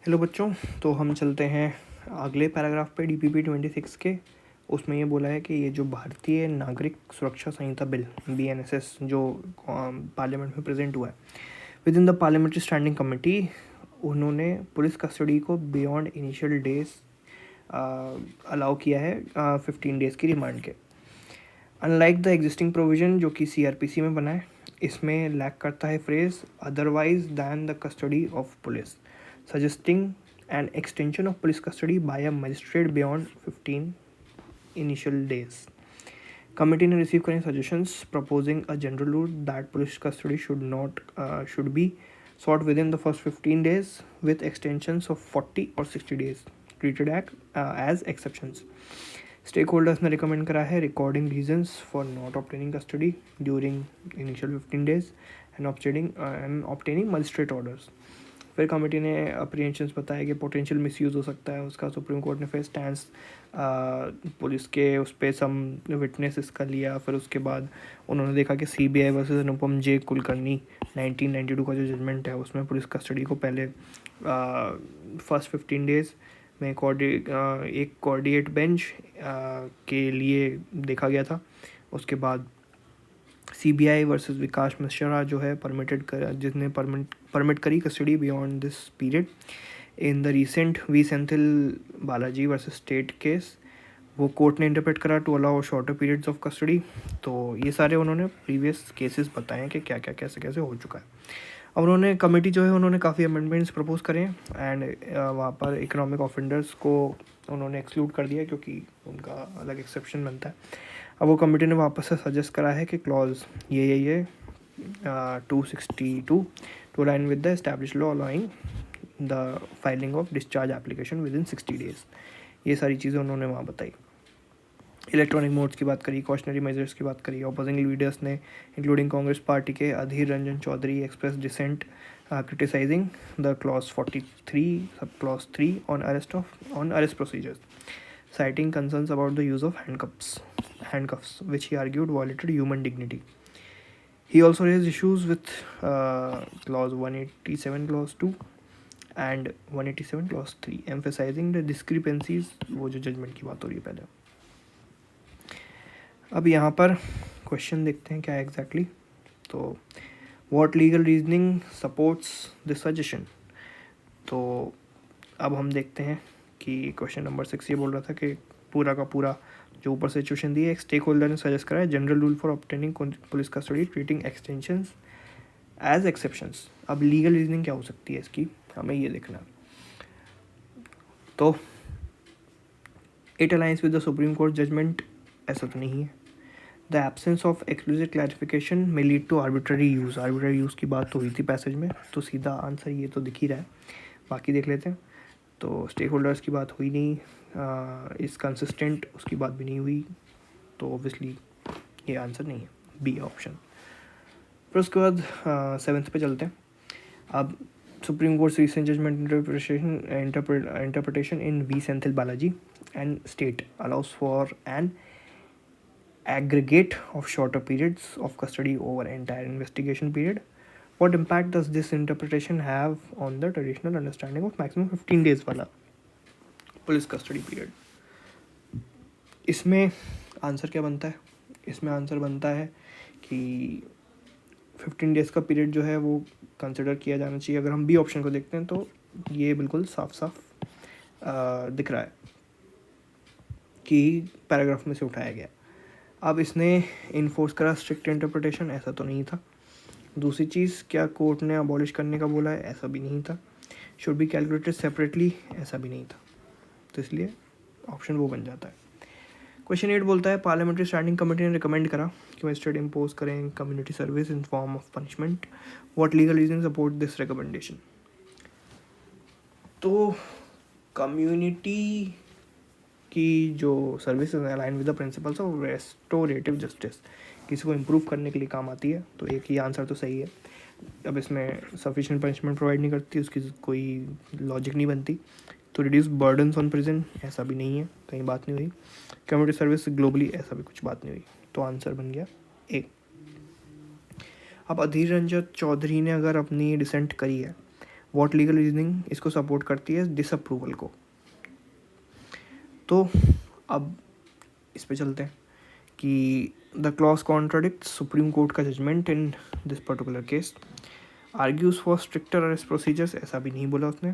Hello बच्चों, तो हम चलते हैं अगले पैराग्राफ पे DPP 26 के। उसमें ये बोला है कि ये जो भारतीय नागरिक सुरक्षा संहिता बिल BNSS जो पार्लियामेंट में प्रेजेंट हुआ है with in the parliamentary standing committee, उन्होंने पुलिस कस्टडी को बियॉन्ड इनिशियल डेज अलाउ किया है 15 डेज़ की रिमांड के। अनलाइक द एग्जिस्टिंग प्रोविजन जो कि CRPC में बना है, इसमें लैक करता है phrase otherwise than the custody of police, suggesting an extension of police custody by a magistrate beyond 15 initial days. Committee ने receive करें suggestions proposing a general rule that police custody should be sought within the first 15 days with extensions of 40 or 60 days treated as exceptions. Stakeholders ने recommend करा है recording reasons for not obtaining custody during initial 15 days and obtaining magistrate orders. फिर committee ने अप्रीहेंशंस बताया कि potential misuse हो सकता है उसका। सुप्रीम कोर्ट ने फिर स्टैंड्स पुलिस के उस पर सम विटनेस इसका लिया। फिर उसके बाद उन्होंने देखा कि CBI वर्सेस अनुपम J कुलकर्णी 1992 का जो जजमेंट है उसमें पुलिस कस्टडी को पहले फर्स्ट 15 डेज़ में एक कोऑर्डिनेट बेंच के लिए देखा गया था। उसके बाद CBI वर्सेस विकास मिश्रा जो है जिसने परमिट करी custody beyond this period in the recent V Senthil Balaji versus state case, वो कोर्ट ने इंटरप्रेट करा to allow shorter periods of custody. तो ये सारे उन्होंने प्रीवियस केसेस बताए हैं कि क्या क्या कैसे हो चुका है। अब उन्होंने कमेटी जो है उन्होंने काफ़ी अमेंडमेंट्स प्रपोज करे हैं एंड वहाँ पर इकोनॉमिक ऑफेंडर्स को उन्होंने एक्सक्लूड कर दिया क्योंकि उनका अलग एक्सेप्शन बनता है। अब वो कमेटी ने वापस से सजेस्ट करा है कि क्लॉज ये 262 to align with the establish law allowing the filing of discharge application within 60 days. ये सारी चीज़ें उन्होंने वहाँ बताई। इलेक्ट्रॉनिक मोड्स की बात करी, कॉशनरी मेजर्स की बात करी। ऑपोजिंग लीडर्स ने इंक्लूडिंग कांग्रेस पार्टी के Adhir Ranjan Chowdhury express dissent criticising the clause 43 sub clause 3 on arrest procedures, citing concerns about the use of handcuffs, which he argued violated human dignity. He also raised issues with clause 187 clause 2 and 187 clause 3, emphasizing the discrepancies, वो जो judgement की बात हो रही है पहले। अब यहाँ पर क्वेश्चन देखते हैं क्या है एग्जैक्टली। तो what legal reasoning supports this suggestion? तो अब हम देखते हैं कि क्वेश्चन नंबर 6 ये बोल रहा था कि पूरा का पूरा जो ऊपर सिचुएशन दी है, एक स्टेक होल्डर ने सजेस्ट करा है general rule for obtaining police custody treating extensions as exceptions. अब लीगल रीजनिंग क्या हो सकती है इसकी, हमें ये देखना है। तो it aligns with the Supreme Court judgment, ऐसा तो नहीं है। The absence of exclusive clarification में लीड टू आर्बिट्ररी यूज़ की बात तो हुई थी पैसेज में, तो सीधा आंसर ये तो दिख ही रहा है। बाकी देख लेते हैं। तो स्टेक होल्डर्स की बात हुई नहीं, इस कंसिस्टेंट उसकी बात भी नहीं हुई, तो ऑब्वियसली ये आंसर नहीं है, बी ऑप्शन। फिर उसके बाद 7th पे चलते हैं। अब Supreme Court recent judgment interpretation in V Senthil Balaji and state allows for an aggregate of shorter periods of custody over entire investigation period. What impact does this interpretation have on the traditional understanding of maximum 15 days वाला police custody period? इसमें answer क्या बनता है? इसमें answer बनता है कि 15 days का पीरियड जो है वो कंसिडर किया जाना चाहिए। अगर हम बी ऑप्शन को देखते हैं तो ये बिल्कुल साफ साफ दिख रहा है कि पैराग्राफ में से उठाया गया। अब इसने इन्फोर्स करा स्ट्रिक्ट इंटरप्रिटेशन, ऐसा तो नहीं था। दूसरी चीज़, क्या कोर्ट ने अबॉलिश करने का बोला है, ऐसा भी नहीं था। शुड बी कैलकुलेटेड सेपरेटली, ऐसा भी नहीं था। तो इसलिए ऑप्शन वो बन जाता है। क्वेश्चन 8 बोलता है पार्लियामेंट्री स्टैंडिंग कमेटी ने रिकमेंड करा कि मजिस्ट्रेट इम्पोज करें community service in form of punishment. What legal reason support this recommendation? तो कम्युनिटी की जो services align with the principles of restorative justice, किसी को इम्प्रूव करने के लिए काम आती है, तो एक ही आंसर तो सही है। अब इसमें सफिशिएंट पनिशमेंट प्रोवाइड नहीं करती, उसकी कोई लॉजिक नहीं बनती। तो रिड्यूस बर्डन्स ऑन प्रिजन, ऐसा भी नहीं है, कहीं बात नहीं हुई। कम्युनिटी सर्विस ग्लोबली, ऐसा भी कुछ बात नहीं हुई। तो आंसर बन गया ए। अब अधीर रंजन चौधरी ने अगर अपनी डिसेंट करी है व्हाट लीगल रीजनिंग इसको सपोर्ट करती है, डिसअप्रूवल को। तो अब इस पे चलते हैं कि the clause contradict Supreme Court का judgement in this particular case, argues for stricter arrest procedures, ऐसा भी नहीं बोला उसने,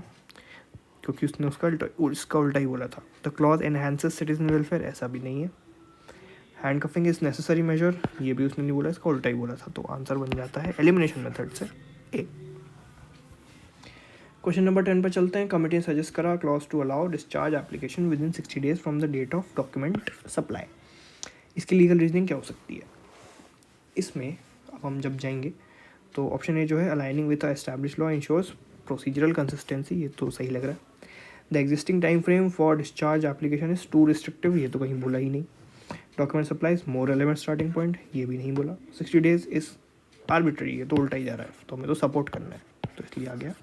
क्योंकि उसने उसका उल्टा ही बोला था। The clause enhances citizen welfare, ऐसा भी नहीं है। हैंडकफिंग इज नेसेसरी मेजर, ये भी उसने नहीं बोला, इसका उल्टा ही बोला था। तो आंसर बन जाता है एलिमिनेशन मेथड से ए। क्वेश्चन नंबर 10 पर चलते हैं। कमिटी ने सजेस्ट करा clause to allow discharge application within 60 days from the date of document supply. इसकी लीगल रीजनिंग क्या हो सकती है? इसमें अब हम जब जाएंगे तो ऑप्शन ए जो है, aligning with establish law ensures procedural consistency, ये तो सही लग रहा है। The existing time frame for discharge application is too restrictive, ये तो कहीं बोला ही नहीं। Document supplies more relevant starting point, ये भी नहीं बोला। 60 डेज इज आर्बिट्री, ये तो उल्टा ही जा रहा है, तो हमें तो सपोर्ट करना है, तो इसलिए आ गया